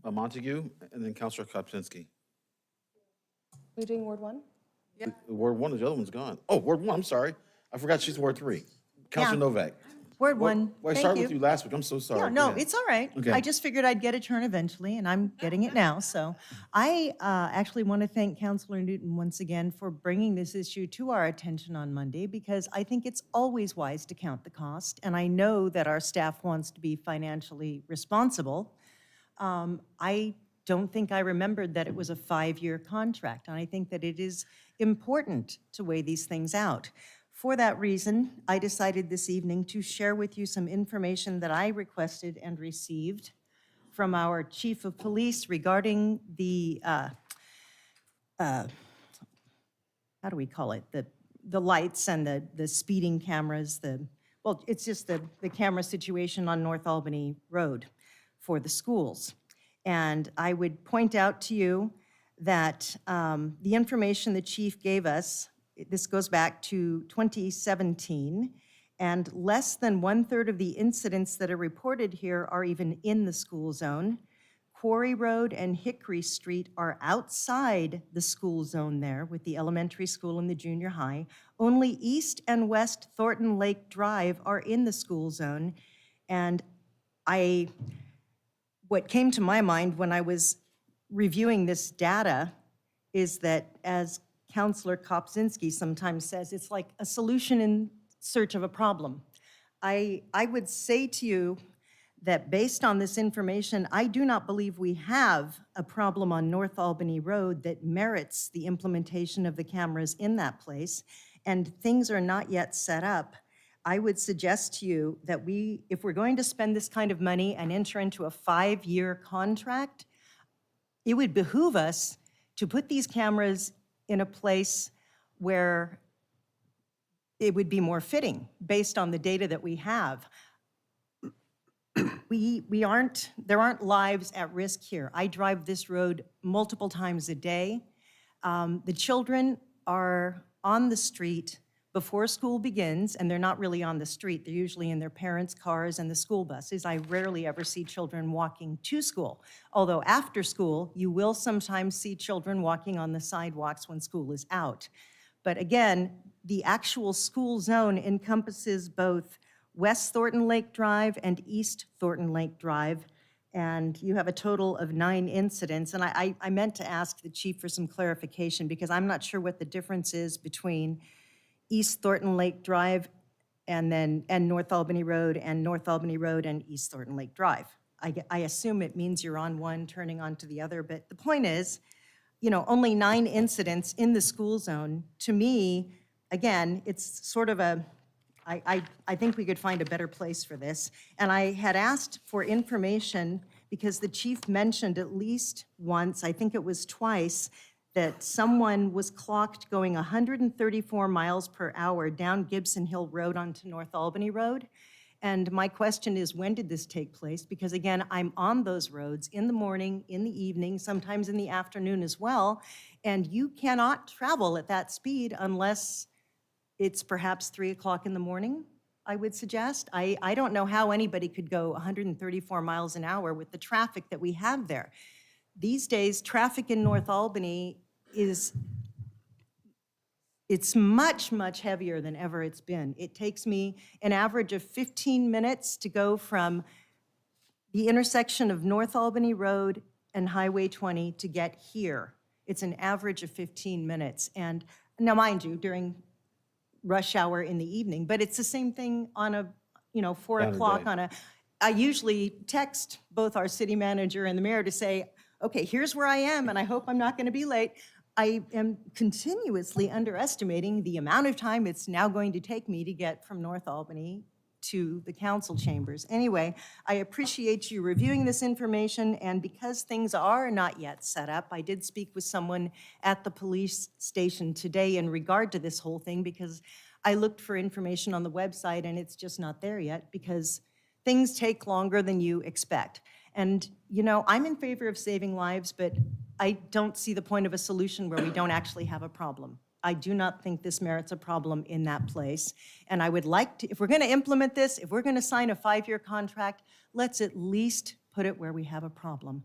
Montague and then Counselor Kopczynski. Are we doing Ward 1? Ward 1, the other one's gone. Oh, Ward 1, I'm sorry. I forgot she's Ward 3. Counselor Novak. Ward 1, Well, I thank started you. with you last week. I'm so sorry. Yeah, no, Go ahead. it's all right. Okay. I just figured I'd get a turn eventually, and I'm getting it now. So I actually want to thank Councilor Newton once again for bringing this issue to our attention on Monday, because I think it's always wise to count the cost, and I know that our staff wants to be financially responsible. I don't think I remembered that it was a 5-year contract, and I think that it is important to weigh these things out. For that reason, I decided this evening to share with you some information that I requested and received from our Chief of Police regarding the, how do we call it? The lights and the speeding cameras, it's just the camera situation on North Albany Road for the schools. And I would point out to you that the information the chief gave us, this goes back to 2017, and less than 1/3 of the incidents that are reported here are even in the school zone. Quarry Road and Hickory Street are outside the school zone there with the elementary school and the junior high. Only East and West Thornton Lake Drive are in the school zone. And what came to my mind when I was reviewing this data is that, as Councilor Kopczynski sometimes says, it's like a solution in search of a problem. I would say to you that based on this information, I do not believe we have a problem on North Albany Road that merits the implementation of the cameras in that place, and things are not yet set up. I would suggest to you that if we're going to spend this kind of money and enter into a 5-year contract, it would behoove us to put these cameras in a place where it would be more fitting based on the data that we have. There aren't lives at risk here. I drive this road multiple times a day. The children are on the street before school begins, and they're not really on the street. They're usually in their parents' cars and the school buses. I rarely ever see children walking to school, although after school, you will sometimes see children walking on the sidewalks when school is out. But again, the actual school zone encompasses both West Thornton Lake Drive and East Thornton Lake Drive, and you have a total of 9 incidents. And I meant to ask the chief for some clarification, because I'm not sure what the difference is between East Thornton Lake Drive and North Albany Road and North Albany Road and East Thornton Lake Drive. I assume it means you're on one turning onto the other, but the point is, only 9 incidents in the school zone. To me, again, it's sort of I think we could find a better place for this. And I had asked for information because the chief mentioned at least once, I think it was twice, that someone was clocked going 134 miles per hour down Gibson Hill Road onto North Albany Road. And my question is, when did this take place? Because again, I'm on those roads in the morning, in the evening, sometimes in the afternoon as well, and you cannot travel at that speed unless it's perhaps 3 o'clock in the morning, I would suggest. I don't know how anybody could go 134 miles an hour with the traffic that we have there. These days, traffic in North Albany it's much, much heavier than ever it's been. It takes me an average of 15 minutes to go from the intersection of North Albany Road and Highway 20 to get here. It's an average of 15 minutes. And now, mind you, during rush hour in the evening, but it's the same thing on a, 4 Saturday. o'clock on a, I usually text both our city manager and the mayor to say, okay, here's where I am, and I hope I'm not going to be late. I am continuously underestimating the amount of time it's now going to take me to get from North Albany to the council chambers. Anyway, I appreciate you reviewing this information, and because things are not yet set up, I did speak with someone at the police station today in regard to this whole thing, because I looked for information on the website and it's just not there yet, because things take longer than you expect. And, I'm in favor of saving lives, but I don't see the point of a solution where we don't actually have a problem. I do not think this merits a problem in that place. And I would like to, if we're going to implement this, if we're going to sign a 5-year contract, let's at least put it where we have a problem.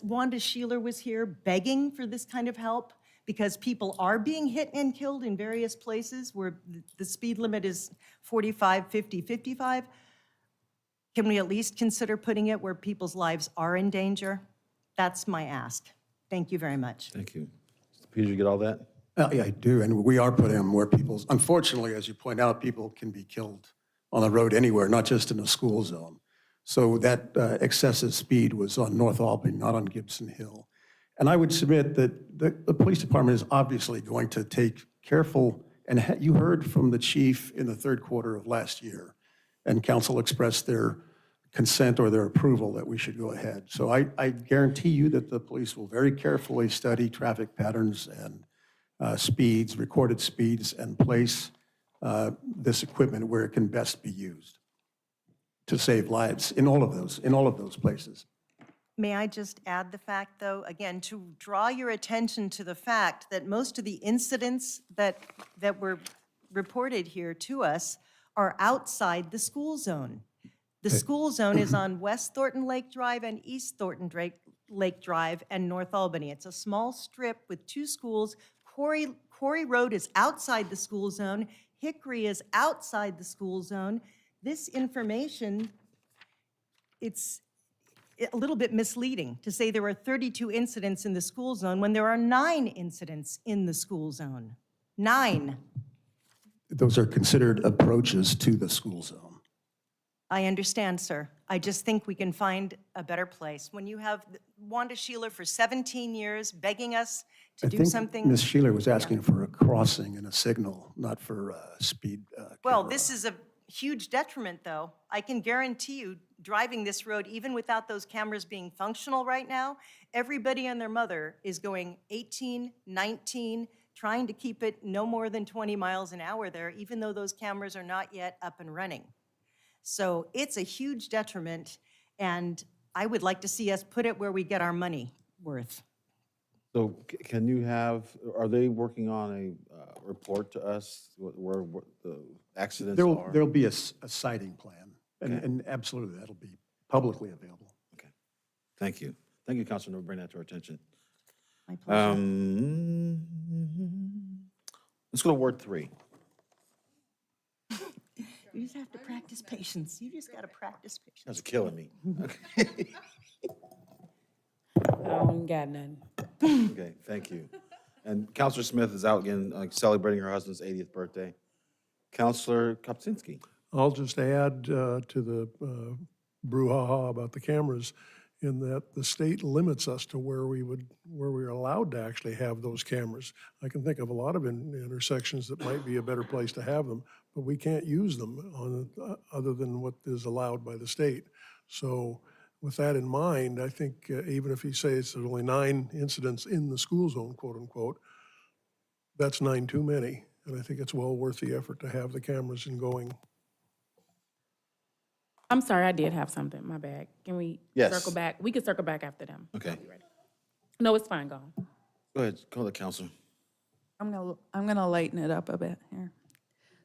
Wanda Sheeler was here begging for this kind of help because people are being hit and killed in various places where the speed limit is 45, 50, 55. Can we at least consider putting it where people's lives are in danger? That's my ask. Thank you very much. Thank you. Peter, you get all that? Yeah, I do, and we are putting them where people's, unfortunately, as you point out, people can be killed on the road anywhere, not just in a school zone. So that excessive speed was on North Albany, not on Gibson Hill. And I would submit that the police department is obviously going to take careful, and you heard from the chief in the third quarter of last year, and council expressed their consent or their approval that we should go ahead. So I guarantee you that the police will very carefully study traffic patterns and speeds, recorded speeds, and place this equipment where it can best be used to save lives in all of those places. May I just add the fact, though, again, to draw your attention to the fact that most of the incidents that were reported here to us are outside the school zone. The school zone is on West Thornton Lake Drive and East Thornton Lake Drive and North Albany. It's a small strip with 2 schools. Quarry Road is outside the school zone. Hickory is outside the school zone. This information, it's a little bit misleading to say there were 32 incidents in the school zone when there are 9 incidents in the school zone. 9. Those are considered approaches to the school zone. I understand, sir. I just think we can find a better place. When you have Wanda Sheeler for 17 years begging us to do something. I think Ms. Sheeler was asking for a crossing and a signal, not for speed. Well, this is a huge detriment, though. I can guarantee you, driving this road, even without those cameras being functional right now, everybody and their mother is going 18, 19, trying to keep it no more than 20 miles an hour there, even though those cameras are not yet up and running. So it's a huge detriment, and I would like to see us put it where we get our money worth. So can you are they working on a report to us where the accidents are? There'll be a sighting plan, and absolutely, that'll be publicly available. Okay. Thank you. Thank you, Councilor, for bringing that to our attention. My pleasure. Let's go to Ward 3. You just have to practice patience. You just got to practice patience. That's killing me. I don't got nothing. Okay, thank you. And Councilor Smith is out again celebrating her husband's 80th birthday. Councilor Kopczynski. I'll just add to the brouhaha about the cameras in that the state limits us to where we're allowed to actually have those cameras. I can think of a lot of intersections that might be a better place to have them, but we can't use them on other than what is allowed by the state. So with that in mind, I think even if you say there's only 9 incidents in the school zone, quote unquote, that's 9 too many. And I think it's well worth the effort to have the cameras in going. I'm sorry, I did have something. My bad. Can we Yes. circle back? We can circle back after them. Okay. No, it's fine. Go on. Go ahead, call the council. I'm gonna lighten it up a bit here.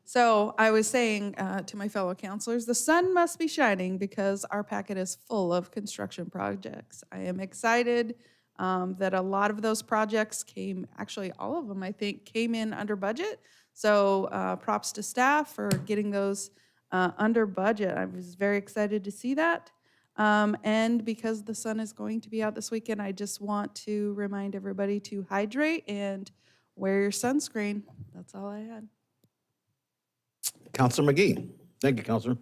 So I was saying to my fellow counselors, the sun must be shining because our packet is full of construction projects. I am excited that a lot of those projects came, actually all of them I think, came in under budget. So props to staff for getting those under budget. I was very excited to see that. And because the sun is going to be out this weekend, I just want to remind everybody to hydrate and wear your sunscreen. That's all I had. Counselor McGee. Thank you, Counselor.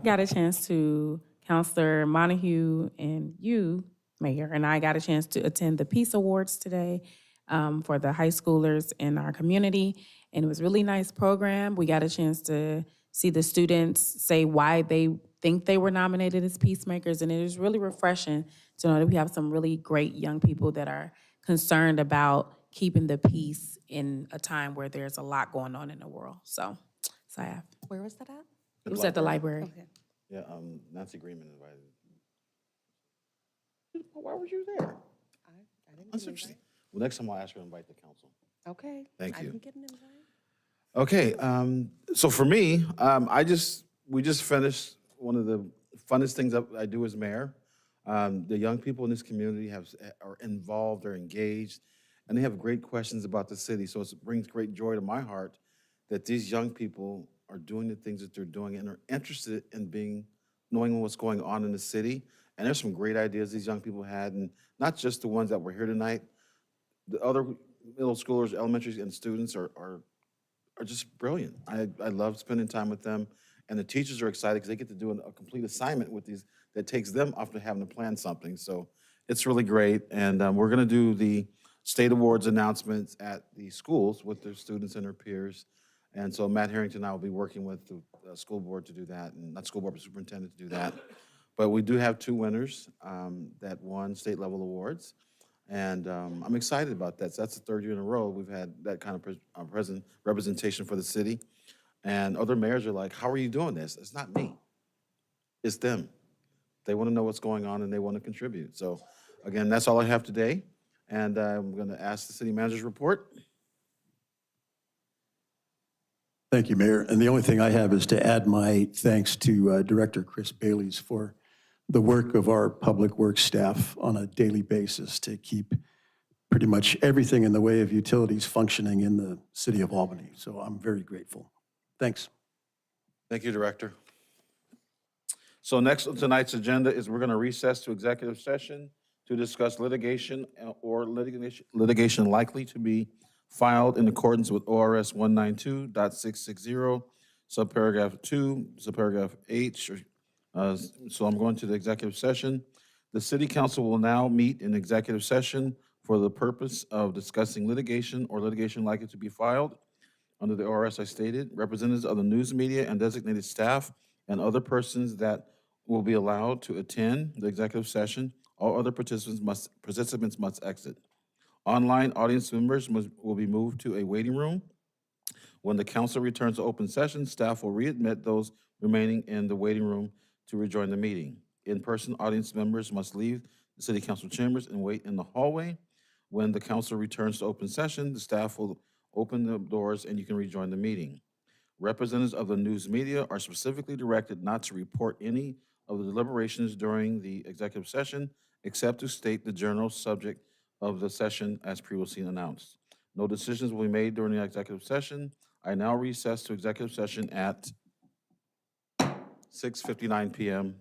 Got a chance to, Counselor Montague and you, Mayor, and I got a chance to attend the Peace Awards today for the high schoolers in our community. And it was a really nice program. We got a chance to see the students say why they think they were nominated as peacemakers. And it is really refreshing to know that we have some really great young people that are concerned about keeping the peace in a time where there's a lot going on in the world. So I have. Where was that at? It was at the library. Okay. Yeah, Nancy Greenman invited. Why were you there? I didn't That's get an interesting. invite. Well, next time I'll ask her to invite the council. Okay. Thank I you. didn't get an invite. Okay, so for me, we just finished one of the funnest things that I do as mayor. The young people in this community are involved, they're engaged, and they have great questions about the city. So it brings great joy to my heart that these young people are doing the things that they're doing and are interested in knowing what's going on in the city. And there's some great ideas these young people had, and not just the ones that were here tonight. The other middle schoolers, elementary and students are just brilliant. I love spending time with them, and the teachers are excited because they get to do a complete assignment with these that takes them off to having to plan something. So it's really great, and we're going to do the state awards announcements at the schools with their students and their peers. And so Matt Harrington and I will be working with the school board to do that, and not school board, but superintendent to do that. But we do have 2 winners that won state level awards. And I'm excited about that. So that's the 3rd year in a row we've had that kind of representation for the city. And other mayors are like, how are you doing this? It's not me. It's them. They want to know what's going on and they want to contribute. So again, that's all I have today. And I'm going to ask the city manager's report. Thank you, Mayor. And the only thing I have is to add my thanks to Director Chris Bailey's for the work of our public works staff on a daily basis to keep pretty much everything in the way of utilities functioning in the city of Albany. So I'm very grateful. Thanks. Thank you, Director. So next on tonight's agenda is we're going to recess to executive session to discuss litigation or litigation likely to be filed in accordance with ORS 192.660, subparagraph 2, subparagraph H. So I'm going to the executive session. The city council will now meet in executive session for the purpose of discussing litigation or litigation likely to be filed under the ORS I stated. Representatives of the news media and designated staff and other persons that will be allowed to attend the executive session. All other participants must exit. Online audience members will be moved to a waiting room. When the council returns to open session, staff will readmit those remaining in the waiting room to rejoin the meeting. In-person audience members must leave the city council chambers and wait in the hallway. When the council returns to open session, the staff will open the doors and you can rejoin the meeting. Representatives of the news media are specifically directed not to report any of the deliberations during the executive session, except to state the general subject of the session as previously announced. No decisions will be made during the executive session. I now recess to executive session at 6:59 p.m.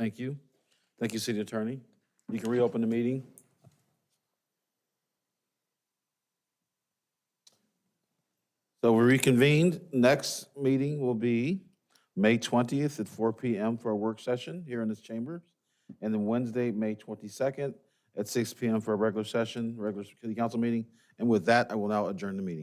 Thank you. Thank you, City Attorney. You can reopen the meeting. So we reconvened. Next meeting will be May 20th at 4 p.m. for a work session here in this chamber. And then Wednesday, May 22nd at 6 p.m. for a regular session, regular city council meeting. And with that, I will now adjourn the meeting.